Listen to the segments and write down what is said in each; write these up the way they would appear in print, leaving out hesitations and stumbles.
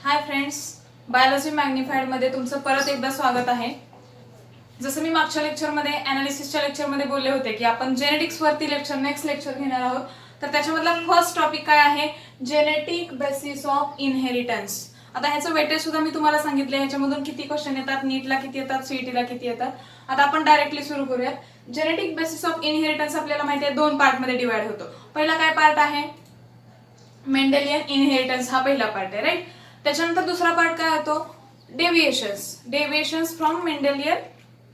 Hi friends, biology मॅग्निफाइड मध्ये तुमचं परत एकदा स्वागत आहे। जसं मी मागच्या लेक्चरमध्ये एनालिसिसच्या लेक्चरमध्ये बोलले होते की आपण जेनेटिक्स वरती नेक्स्ट लेक्चर घेणार आहोत। तर त्याच्यामधला फर्स्ट टॉपिक काय आहे? Genetic basis of inheritance. आता ह्याचं वेटेज सुद्धा मी तुम्हाला सांगितले, ह्याच्यामधून किती क्वेश्चन येतात, नीटला किती येतात, सीईटीला किती येतात। आता आपण डायरेक्टली सुरू करूयात। जेनेटिक बेसिस ऑफ इनहेरिटन्स आपल्याला माहिती आहे दोन पार्ट मध्ये डिवाइड होतो। पहिला काय पार्ट आहे? मेंडेलियन इनहेरिटन्स हा पहिला पार्ट आहे, राईट। त्याच्यानंतर दुसरा पार्ट काय होतो? डेविएशन्स फ्रॉम मेंडेलियन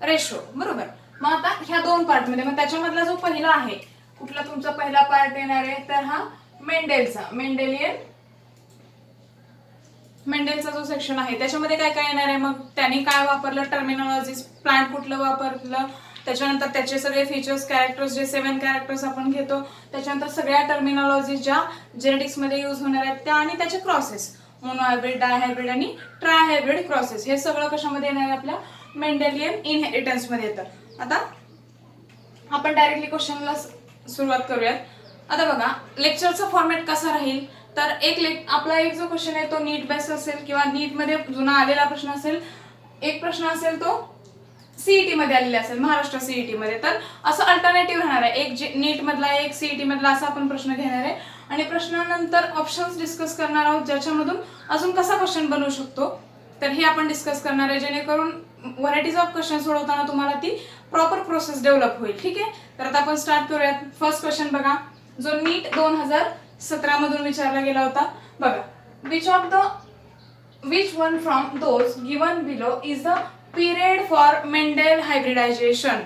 रेशो, बरोबर। मग आता ह्या दोन पार्ट मध्ये मग त्याच्यामधला जो पहिला आहे, कुठला तुमचा पहिला पार्ट येणार आहे तर हा मेंडेलचा जो सेक्शन आहे त्याच्यामध्ये काय काय येणार आहे, मग त्यांनी काय वापरलं, टर्मिनॉलॉजीज, प्लांट कुठलं वापरलं, त्याच्यानंतर त्याचे सगळे फीचर्स, कॅरेक्टर्स, जे 7 कॅरेक्टर्स आपण घेतो, त्याच्यानंतर सगळ्या टर्मिनॉलॉजी ज्या जेनेटिक्स मध्ये यूज होणार आहेत त्या, आणि त्याचे क्रॉसेस, मोनोहायब्रिड, डायहायब्रिड आणि ट्रायहायब्रिड क्रॉसेस, हे सगळं कशामध्ये येणार आहे? आपल्या मेंडेलियन इनहेरिटन्स मध्ये येतं। आता आपण डायरेक्टली क्वेश्चनला सुरुवात करूयात। आता बघा, लेक्चरचा फॉर्मॅट कसा राहील तर आपला एक जो क्वेश्चन आहे तो नीट बेस असेल किंवा नीट मध्ये जुना आलेला प्रश्न असेल, एक प्रश्न असेल तो सीईटी मध्ये आलेला असेल, महाराष्ट्र सीईटी मध्ये, तर असं अल्टरनेटिव्ह राहणार आहे, एक नीट मधला एक सीईटी मधला असा आपण प्रश्न घेणार आहे आणि प्रश्नानंतर ऑप्शन्स डिस्कस करणार आहोत ज्याच्यामधून अजून कसा क्वेश्चन बनवू शकतो तर हे आपण डिस्कस करणार आहे, जेणेकरून व्हरायटीज ऑफ क्वेश्चन सोडवताना तुम्हाला ती प्रॉपर प्रोसेस डेव्हलप होईल। ठीक आहे, तर आता आपण स्टार्ट करूयात। फर्स्ट क्वेश्चन बघा, जो नीट 2017 मधून विचारला गेला होता। बघा, which one from those given below is the period for Mendel hybridization?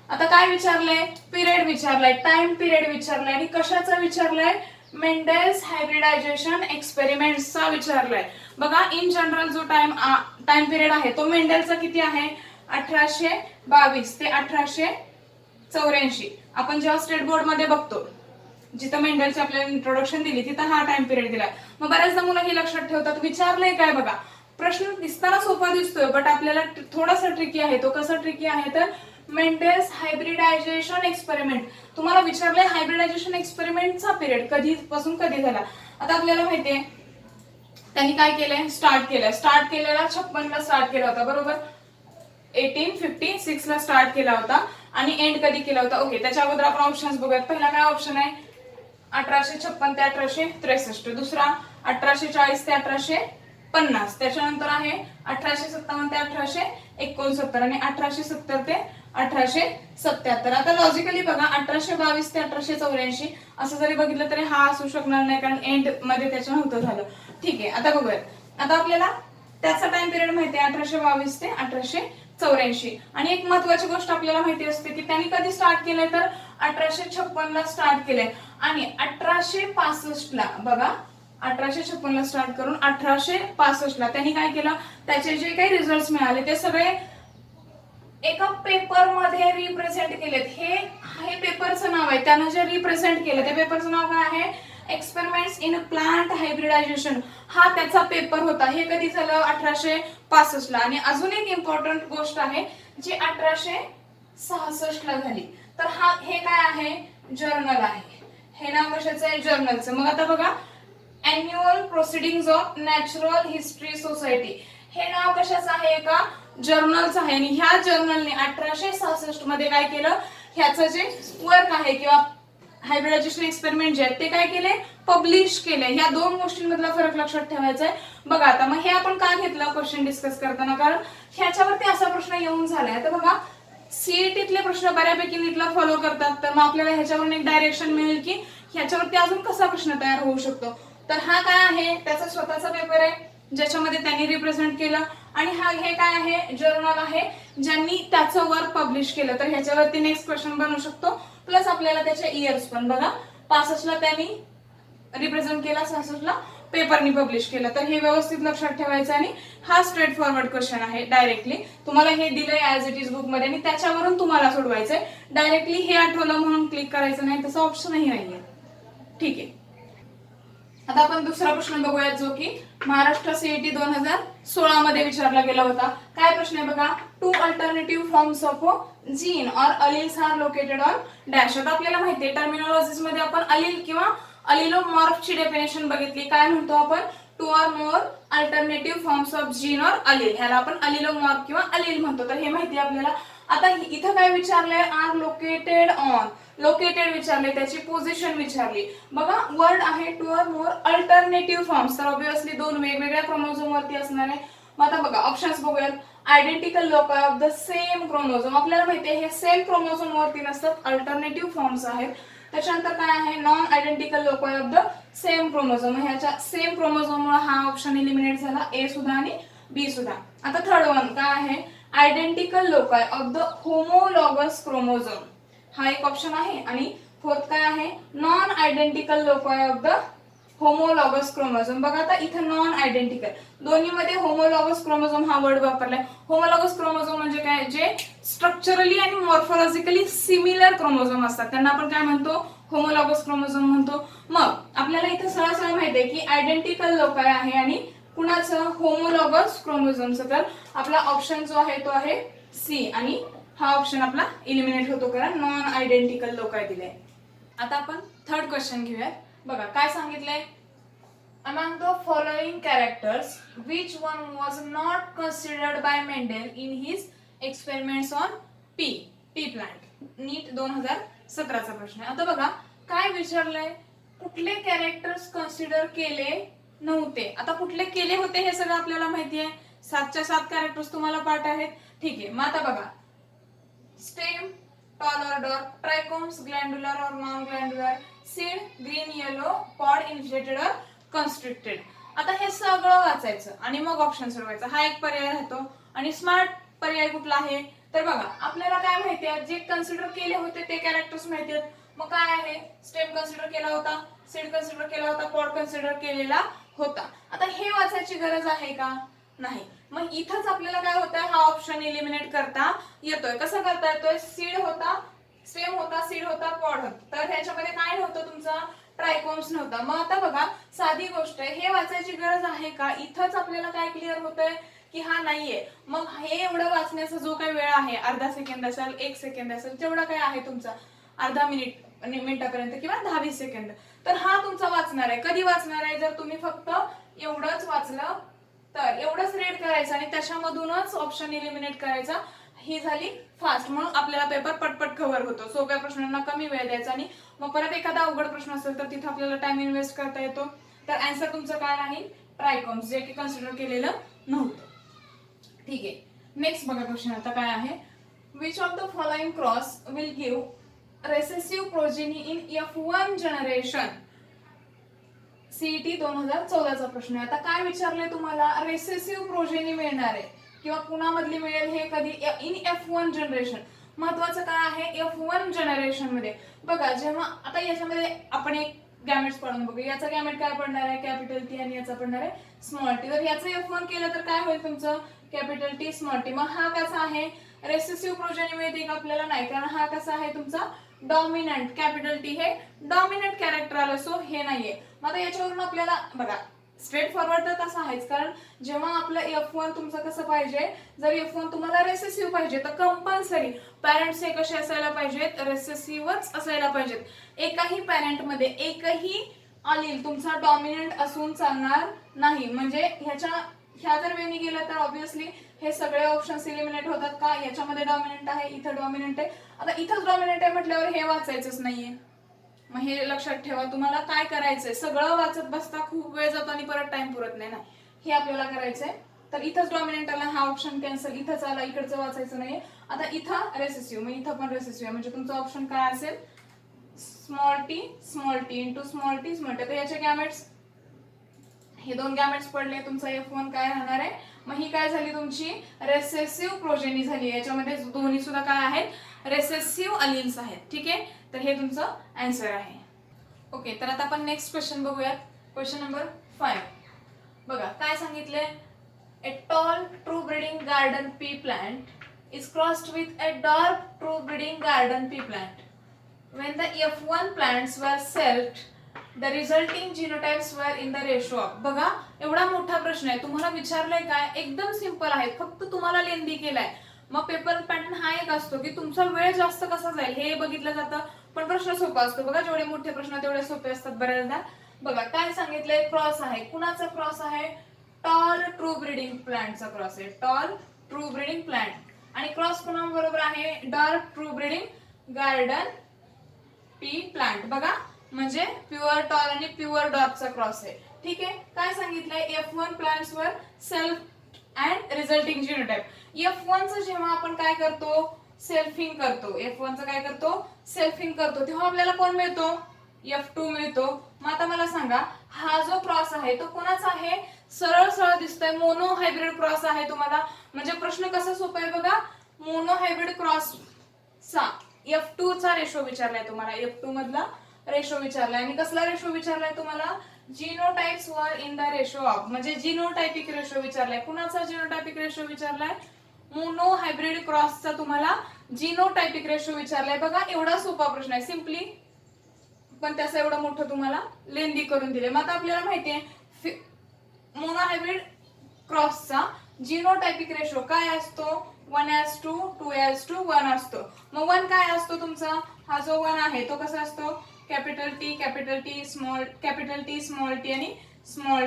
आता काय विचारलंय? पिरियड विचारलाय, टाइम पिरियड विचारलाय, आणि कशाचा विचारलाय? मेंडेल्स हायब्रिडायझेशन एक्सपेरिमेंट्सचा विचारलाय। बघा, इन जनरल जो टाइम पिरियड आहे तो मेंडेलचा किती आहे? 1822 ते 1884। आपण जेव्हा स्टेट बोर्ड मध्ये बघतो, जिथं मेंडेलची आपल्याला इंट्रोडक्शन दिली तिथं हा टाइम पिरियड दिलाय। मग बऱ्याचदा मुलं हे लक्षात ठेवतात, विचारलंय काय? बघा, प्रश्न दिसताना सोपा दिसतोय बट आपल्याला थोडासा ट्रिकी आहे। तो कसा ट्रिकी आहे तर मेंडेल्स हायब्रिडायझेशन एक्सपेरिमेंट, तुम्हाला विचारलंय हायब्रिडायझेशन एक्सपेरिमेंटचा पिरियड कधीपासून कधी झाला। आता आपल्याला माहितीये त्यांनी काय केलंय, स्टार्ट केलेला 56 ला स्टार्ट केला होता, बरोबर। 1856 ला स्टार्ट केला होता आणि एंड कधी केला होता? ओके, त्याच्या अगोदर आपण ऑप्शन्स बघूयात। पहिला काय ऑप्शन आहे? 1856 ते 1863, दुसरा 1840 ते 1850, त्याच्यानंतर आहे 1857 ते 1869 आणि 1870 ते 1877। आता लॉजिकली बघा, 1822 ते 1884 असं जरी बघितलं तरी हा असू शकणार नाही, कारण एंड मध्ये त्याचं नव्हतं झालं। ठीक आहे, आता बघूयात। आता आपल्याला त्याचा टाइम पिरियड माहिती आहे 1822 ते 1884, आणि एक महत्त्वाची गोष्ट आपल्याला माहिती असते की त्यांनी कधी स्टार्ट केलंय तर 1856 ला स्टार्ट केलंय, आणि 1865 ला, बघा, 1856 ला स्टार्ट करून 1865 ला त्यांनी काय केलं, त्याचे जे काही रिझल्ट्स मिळाले ते सगळे एका पेपर मध्ये रिप्रेझेंट केलेत। हे पेपरचं नाव आहे, त्यानं जे रिप्रेझेंट केलं त्या पेपरचं नाव काय आहे? एक्सपेरिमेंट्स इन प्लांट हायब्रिडायझेशन, हा त्याचा पेपर होता। हे कधी झालं? 1865 ला। आणि अजून एक इम्पॉर्टंट गोष्ट आहे जी 1866 ला झाली, तर हे काय आहे? जर्नल आहे। हे नाव कशाचं आहे? जर्नलचं। मग आता बघा, annual proceedings of natural history society, हे नाव कशाचं आहे? एका जर्नलचं आहे, आणि ह्या जर्नलने 1866 मध्ये काय केलं? ह्याचं जे वर्क आहे किंवा हायब्रिडायझेशन एक्सपेरिमेंट जे आहेत ते काय केले? पब्लिश केले। ह्या दोन गोष्टींमधला फरक लक्षात ठेवायचा आहे। बघा, आता मग हे आपण का घेतलं क्वेश्चन डिस्कस करताना, कारण ह्याच्यावरती असा प्रश्न येऊन झालाय। तर बघा, सीईटीतले प्रश्न बऱ्यापैकी नीटला फॉलो करतात, तर मग आपल्याला ह्याच्यावरून एक डायरेक्शन मिळेल की ह्याच्यावरती अजून कसा प्रश्न तयार होऊ शकतो। तर हा काय आहे? त्याचा स्वतःचा पेपर आहे ज्याच्यामध्ये त्यांनी रिप्रेझेंट केलं, आणि हे काय आहे? जर्नल आहे ज्यांनी त्याचं वर्क पब्लिश केलं, तर ह्याच्यावरती नेक्स्ट क्वेश्चन बनवू शकतो। प्लस आपल्याला त्याचे इयर्स पण, बघा, 65 ला त्यांनी रिप्रेझेंट केला, 66 ला पेपरनी पब्लिश केलं, तर हे व्यवस्थित लक्षात ठेवायचं। आणि हा स्ट्रेट फॉरवर्ड क्वेश्चन आहे, डायरेक्टली तुम्हाला हे दिलंय ऍज इट इज बुक मध्ये आणि त्याच्यावरून तुम्हाला सोडवायचंय। डायरेक्टली हे आठवलं म्हणून क्लिक करायचं नाही, तसं ऑप्शनही नाहीये। ठीक आहे, आता आपण दुसरा प्रश्न बघूयात जो की महाराष्ट्र सीईटी 2016 मध्ये विचारला गेला होता। काय प्रश्न आहे बघा, 2 अल्टरनेटिव्ह फॉर्म्स ऑफ जीन और alleles are located on dash. आता आपल्याला माहितीये टर्मिनॉलॉजीज मध्ये आपण अलील किंवा अलिलोमॉर्फची डेफिनेशन बघितली। काय म्हणतो आपण? To or more alternative forms of gene और अलील, ह्याला आपण अलिलोमॉर्फ किंवा अलील म्हणतो. तर हे माहिती आपल्याला. आता इथं काय विचारलंय, आर लोकेटेड ऑन, लोकेटेड विचारले, त्याची पोझिशन विचारली. बघा वर्ड आहे to or more alternative forms, तर ऑब्विसली दोन वेगवेगळ्या क्रोमोझोम वरती असणार आहे. मग आता बघा ऑप्शन्स बघूयात. Identical लोकाय of the same chromosome, आपल्याला माहिती आहे हे सेम क्रोमोझोम वरती नसतात, अल्टरनेटिव्ह फॉर्म्स आहेत. त्याच्यानंतर काय आहे, non identical लोकाय of the same chromosome, ह्याच्या सेम क्रोमोझोम मुळे हा ऑप्शन एलिमिनेट झाला, ए सुद्धा आणि बी सुद्धा. आता थर्ड वन काय आहे, identical लोकाय of the homologous chromosome, हा एक ऑप्शन आहे. आणि फोर्थ काय आहे, non identical लोकाय of the homologous chromosome. बघा आता इथं नॉन आयडेंटिकल, दोन्हीमध्ये होमोलॉगस क्रोमोझोम हा वर्ड वापरलाय. होमोलॉगस क्रोमोझोम म्हणजे काय, जे स्ट्रक्चरली आणि मॉर्फोलॉजिकली सिमिलर क्रोमोझोम असतात त्यांना आपण काय म्हणतो, होमोलॉगस क्रोमोझोम म्हणतो. मग आपल्याला इथं सरळ माहिती आहे की आयडेंटिकल लोकाय आहे आणि कुणाचं, होमोलॉगस क्रोमोझोमचं. तर आपला ऑप्शन जो आहे तो आहे सी, आणि हा ऑप्शन आपला इलिमिनेट होतो कारण नॉन आयडेंटिकल लोकाय दिले. आता आपण थर्ड क्वेश्चन घेऊया. बघा काय सांगितलंय, among the following characters which one was not considered by Mendel in his experiments on pea plant. नीट 2017 चा प्रश्न आहे. आता बघा काय विचारलंय, कुठले कॅरेक्टर्स कन्सिडर केले नव्हते. आता कुठले केले होते हे सगळं आपल्याला माहिती आहे, 7च्या 7 कॅरेक्टर्स तुम्हाला पाठ आहेत. ठीक आहे, मग आता बघा स्टेम, टॉल और डॉर्क, ट्राइकोम्स, ग्लैंडुलर और non glandular, seed, green, yellow, pod, inflated और कन्स्ट्रिक्टेड. आता हे सगळं वाचायचं आणि मग ऑप्शन सोडवायचा, हा एक पर्याय राहतो. आणि स्मार्ट पर्याय कुठला आहे, तर बघा आपल्याला काय माहिती आहे, जे कन्सिडर केले होते ते कॅरेक्टर्स माहिती आहेत. मग काय आहे, स्टेम कन्सिडर केला होता, सीड कन्सिडर केला होता, पॉड कन्सिडर केलेला होता. आता हे वाचायची गरज आहे का, नाही. मग इथंच आपल्याला काय होतंय, हा ऑप्शन एलिमिनेट करता येतोय. कसं करता येतोय, सीड होता, स्टेम होता, सीड होता, पॉड होता, तर ह्याच्यामध्ये काय नव्हतं तुमचा, ट्रायकोम्स नव्हता. मग आता बघा साधी गोष्ट आहे, हे वाचायची गरज आहे का, इथंच आपल्याला काय क्लिअर होतंय की हा नाहीये. मग हे एवढं वाचण्याचा जो काही वेळ आहे, अर्धा सेकंद असेल, 1 सेकंद असेल, तेवढा काय आहे तुमचा, अर्धा मिनिटापर्यंत किंवा 10-20 सेकंद. तर हा तुमचा वाचणार आहे. कधी वाचणार आहे, जर तुम्ही फक्त एवढंच वाचलं तर एवढंच रीड करायचं आणि त्याच्यामधूनच ऑप्शन एलिमिनेट करायचा. ही झाली फास्ट, म्हणून आपल्याला पेपर पटपट कव्हर होतो. सोप्या प्रश्नांना कमी वेळ द्यायचा आणि मग परत एखादा अवघड प्रश्न असेल तर तिथे आपल्याला टाइम इन्व्हेस्ट करता येतो. तर आन्सर तुमचं काय राहील, ट्रायकोम्स, जे की कन्सिडर केलेलं नव्हतं. ठीक आहे, नेक्स्ट बघा क्वेश्चन आता काय आहे, which of the following cross will give recessive progeny in F1 generation. CET 2014 चा प्रश्न आहे. आता काय विचारलंय तुम्हाला, रेसेसिव्ह प्रोजेनी मिळणार आहे किंवा कुणामधली मिळेल हे कधी, इन F1 जनरेशन. महत्वाचं काय आहे, F1 जनरेशन मध्ये बघा, जेव्हा आता याच्यामध्ये आपण एक गॅमेट्स पडून बघू. याचा गॅमेट काय पडणार आहे, कॅपिटल टी, आणि याचा पडणार आहे स्मॉल टी. तर याचं F1 केलं तर काय होईल तुमचं, कॅपिटल टी स्मॉल टी. मग हा कसा आहे, रेसेसिव्ह प्रोजेनी मिळते का, आपल्याला नाही, कारण हा कसा आहे तुमचा डॉमिनंट. कॅपिटल टी हे डॉमिनंट कॅरेक्टर आलं, सो हे नाहीये. मग आता याच्यावरून आपल्याला बघा स्ट्रेट फॉरवर्ड तर तसं आहेच, कारण जेव्हा आपलं F1 तुमचं कसं पाहिजे, जर F1 तुम्हाला रेसेसिव्ह पाहिजे तर कंपल्सरी पॅरेंट्स हे कसे असायला पाहिजेत, रेसेसिव्हच असायला पाहिजेत. एकाही पॅरेंट मध्ये एकही अलील तुमचा डॉमिनंट असून चालणार नाही. म्हणजे ह्या जर वेनी गेलं तर ऑब्विसली हे सगळे ऑप्शन्स एलिमिनेट होतात का, याच्यामध्ये डॉमिनंट आहे, इथं डॉमिनंट आहे. आता इथंच डॉमिनंट आहे म्हटल्यावर हे वाचायचंच नाहीये. मग हे लक्षात ठेवा, तुम्हाला काय करायचंय, सगळं वाचत बसता खूप वेळ जातो आणि परत टाइम पुरत नाही ना, हे आपल्याला करायचंय. तर इथंच डॉमिनंट आला, हा ऑप्शन कॅन्सल, इथंच आला, इकडचं वाचायचं नाहीये. आता इथं रेसेसिव्ह, मग इथं पण रेसेसिव्ह आहे, म्हणजे तुमचा ऑप्शन काय असेल, small T into small T. तर याचे गॅमेट्स, हे दोन गॅमेट्स पडले, तुमचा F1 काय राहणार आहे. मग ही काय झाली तुमची रेसेसिव्ह प्रोजेनी झाली. याच्यामध्ये दोन्ही सुद्धा काय आहेत, रेसेसिव्ह अलील्स आहेत. ठीक आहे, तर हे तुमचं आन्सर आहे. ओके, तर आता आपण नेक्स्ट क्वेश्चन बघूयात. क्वेश्चन नंबर 5 बघा काय सांगितलंय, a tall true breeding garden pea plant is crossed with a dark true breeding garden pea plant. When the F1 plants were select, the resulting genotypes were in the ratio of. बघा एवढा मोठा प्रश्न आहे, तुम्हाला विचारलंय काय, एकदम simple आहे, फक्त तुम्हाला लेंदी केलाय. मग पेपर पॅटर्न हा एक असतो की तुमचा वेळ जास्त कसा जाईल हे बघितलं जातं, पण प्रश्न सोपा असतो. बघा जेवढे मोठे प्रश्न तेवढे सोपे असतात बऱ्याचदा. बघा काय सांगितलंय, क्रॉस आहे. कुणाचा क्रॉस आहे? टॉल ट्रू ब्रीडिंग प्लांटचा क्रॉस आहे. Tall true breeding plant. आणि क्रॉस कुणाबरोबर आहे? Dark true breeding garden pea plant. बघा म्हणजे प्युअर टॉल आणि प्युअर डॉर्कचा क्रॉस आहे. ठीक आहे. काय सांगितलंय? F1 प्लांट्स वर self and resulting genotype. F1 चं जेव्हा आपण काय करतो? सेल्फिंग करतो. F1 चं काय करतो? सेल्फिंग करतो. तेव्हा आपल्याला कोण मिळतो? F2 मिळतो. मग आता मला सांगा, हा जो क्रॉस आहे तो कोणाचा आहे? सरळ सरळ दिसतोय, मोनो हायब्रिड क्रॉस आहे तुम्हाला. म्हणजे प्रश्न कसा सोपा आहे बघा. मोनो हायब्रिड क्रॉस चा F2 चा रेशो विचारलाय तुम्हाला. F2 मधला रेशो विचारलाय. आणि कसला रेशो विचारलाय तुम्हाला? जीनोटाइप्स वर इन द रेशो ऑफ. म्हणजे जीनोटाइपिक रेशो विचारलाय. कुणाचा जीनोटाइपिक रेशो विचारलाय? मोनो हायब्रिड क्रॉसचा तुम्हाला जीनोटाइपिक रेशो विचारलाय. बघा एवढा सोपा प्रश्न आहे सिम्पली, पण त्याचं एवढं मोठं तुम्हाला लेंदी करून दिले. मग आता आपल्याला माहितीये मोनो हायब्रिड क्रॉसचा जीनोटाइपिक रेशो काय असतो? 1:2, 2:1 असतो. मग 1 काय असतो तुमचा? हा जो 1 आहे तो कसा असतो? कॅपिटल टी स्मॉल टी आणि स्मॉल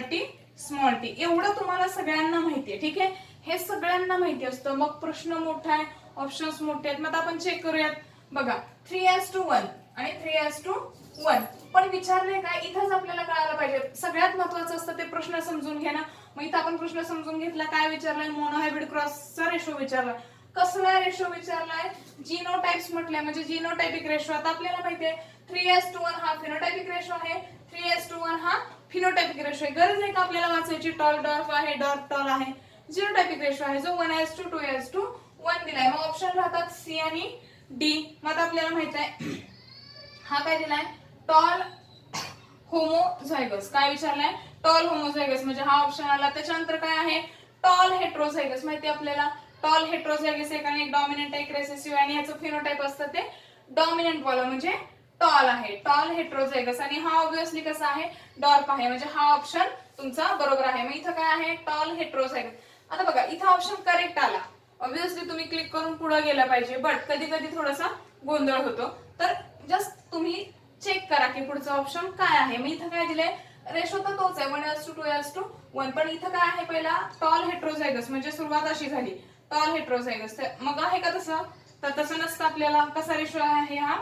टी. एवढं तुम्हाला सगळ्यांना माहितीये. ठीक आहे. हे सगळ्यांना माहिती असतं. मग प्रश्न मोठा आहे, ऑप्शन्स मोठे आहेत. मग आपण चेक करूयात. बघा 3:1 आणि 3:1 पण विचारले काय? इथंच आपल्याला कळायला पाहिजे. सगळ्यात महत्वाचं असतं ते प्रश्न समजून घेणं. मग इथं आपण प्रश्न समजून घेतला. काय विचारलाय? मोनो हायब्रिड क्रॉसचा रेशो विचारला. कसला रेशो विचारलाय? जीनोटाइप्स म्हटलंय म्हणजे जीनोटाइपिक रेशो. आता आपल्याला माहितीये 3:1 हा फिनोटाइपिक रेशो आहे, 3:1 हा फिनोटाइपिक रेशो आहे. गरज आहे का आपल्याला वाचायची? टॉल डॉर्फ आहे, डॉर्फ टॉल आहे. जीनोटाइपिक रेशो आहे जो 1:2, 2:1 दिलाय. मग ऑप्शन राहतात सी आणि डी. मग आता आपल्याला माहित आहे हा काय दिलाय? Tall homozygous. काय विचारलाय? टॉल होमोझायगस म्हणजे हा ऑप्शन आला. त्याच्यानंतर काय आहे? Tall heterozygous. माहिती आपल्याला टॉल हेट्रोझायगस एक आणि एक डॉमिनंट एक रेसेसिव्ह आणि याचं फिनोटाइप असतं ते डॉमिनंट वाला म्हणजे टॉल आहे. Tall heterozygous. आणि हा ऑब्विसली कसा आहे? डॉर्फ आहे. म्हणजे हा ऑप्शन तुमचा बरोबर आहे. मग इथं काय आहे? Tall heterozygous. आता बघा इथं ऑप्शन करेक्ट आला. ऑब्विसली तुम्ही क्लिक करून पुढे गेला पाहिजे, बट कधी कधी थोडासा गोंधळ होतो. तर जस्ट तुम्ही चेक करा की पुढचा ऑप्शन काय आहे. मग इथं काय दिलंय? रेशो तर तोच आहे 1:2, 2:1. पण इथं काय आहे? पहिला टॉल हेट्रोझायगस म्हणजे सुरुवात अशी झाली टॉल हेट्रोझायगस. मग आहे का तसं? तर तसं नसतं. आपल्याला कसा रेशो आहे हा?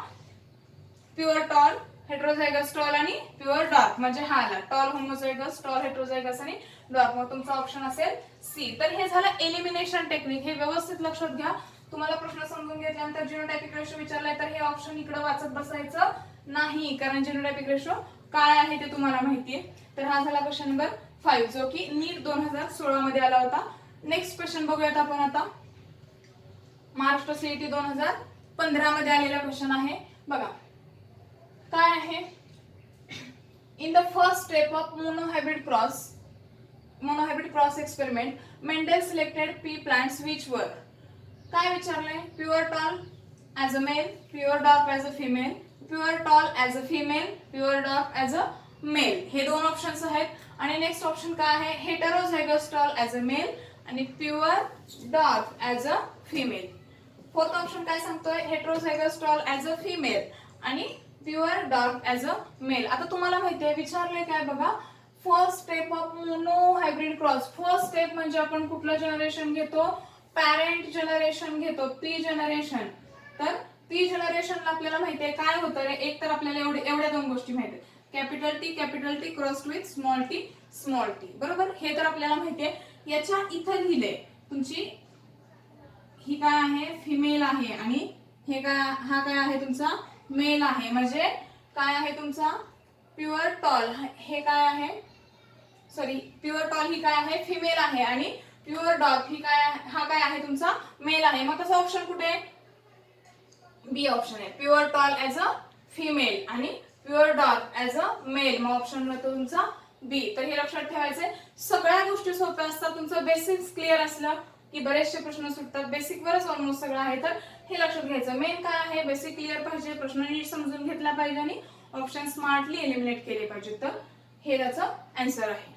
प्युअर टॉल हेट्रोझायगस टॉल आणि प्युअर डॉर्फ म्हणजे हा आला टॉल होमोझायगस, टॉल हेट्रोझायगस आणि डॉर्फ. मग तुमचा ऑप्शन असेल सी. तर हे झालं एलिमिनेशन टेक्निक. हे व्यवस्थित लक्षात घ्या. तुम्हाला प्रश्न समजून घेतल्यानंतर जीनोटाइपिक रेशो विचारलाय तर हे ऑप्शन इकडे वाचत बसायचं नाही, कारण जीनोटाइपिक रेशो काय आहे ते तुम्हाला माहितीये. तर हा झाला क्वेश्चन नंबर 5 जो की नीट 2016 मध्ये आला होता. नेक्स्ट क्वेश्चन बघूयात आपण आता. महाराष्ट्र सीईटी 2015 मध्ये आलेला क्वेश्चन आहे. बघा काय आहे? In the first step of monohybrid cross experiment Mendel selected pea plants which were. काय विचारलंय? Pure tall as a male, pure dwarf as a female, pure tall as a female, pure dwarf as a male. हे दोन options आहेत. आणि next option काय आहे? Heterozygous tall as a male आणि pure dwarf as a female. Fourth option काय सांगतोय? Heterozygous tall as a female आणि pure dwarf as a male. आता तुम्हाला माहितीये विचारलंय काय बघा? First step of monohybrid cross. First step म्हणजे आपण कुठलं जनरेशन घेतो? पॅरेंट जनरेशन घेतो, पी जनरेशन. तर पी जनरेशनला आपल्याला माहितीये काय होतं रे? एक तर आपल्याला एवढ्या दोन गोष्टी माहिती आहेत. Capital T cross with small T. बरोबर? हे तर आपल्याला माहितीये. याच्या इथं लिहिले तुमची ही काय आहे? फिमेल आहे आणि हे काय? हा काय आहे तुमचा? मेल आहे. म्हणजे काय आहे तुमचा? Pure tall. हे काय आहे? सॉरी, प्युअर टॉल ही काय आहे? फिमेल आहे आणि प्युअर डॉर्फ ही काय? हा काय आहे तुमचा? मेल आहे. मग तसा ऑप्शन कुठे आहे? बी ऑप्शन आहे. Pure tall as a female आणि pure dwarf as a male. मग ऑप्शन राहतो तुमचा बी. तर हे लक्षात ठेवायचंय. सगळ्या गोष्टी सोप्या असतात. तुमचं बेसिक्स क्लिअर असलं की बरेचसे प्रश्न सुटतात. बेसिक वरच ऑलमोस्ट सगळं आहे. तर हे लक्षात घ्यायचं. मेन काय आहे? बेसिक क्लिअर पाहिजे, प्रश्न नीट समजून घेतला पाहिजे आणि ऑप्शन स्मार्टली एलिमिनेट केले पाहिजे. तर हे त्याचं आन्सर आहे.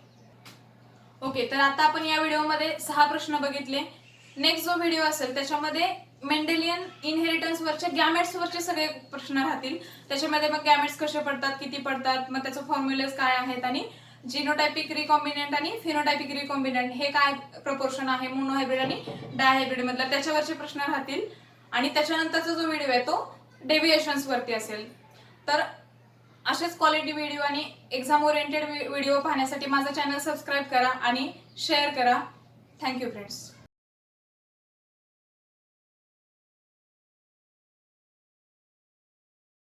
ओके, तर आता आपण या व्हिडिओमध्ये 6 प्रश्न बघितले. नेक्स्ट जो व्हिडिओ असेल त्याच्यामध्ये मेंडेलियन इनहेरिटन्स वरचे गॅमेट्स वरचे सगळे प्रश्न राहतील. त्याच्यामध्ये मग गॅमेट्स कसे पडतात, किती पडतात, मग त्याचे फॉर्म्युलेज काय आहेत, आणि जिनोटायपिक रिकॉम्बिनंट आणि फिनोटायपिक रिकॉम्बिनंट हे काय प्रपोर्शन आहे मोनोहायब्रिड आणि डायहायब्रिड मधला, त्याच्यावरचे प्रश्न राहतील. आणि त्याच्यानंतरचा जो व्हिडिओ आहे तो डेव्हिएशन्स वरती असेल. तर असेच क्वालिटी व्हिडिओ आणि एक्झाम ओरिएंटेड व्हिडिओ पाहण्यासाठी माझा चॅनल सबस्क्राईब करा आणि शेअर करा. Thank you friends.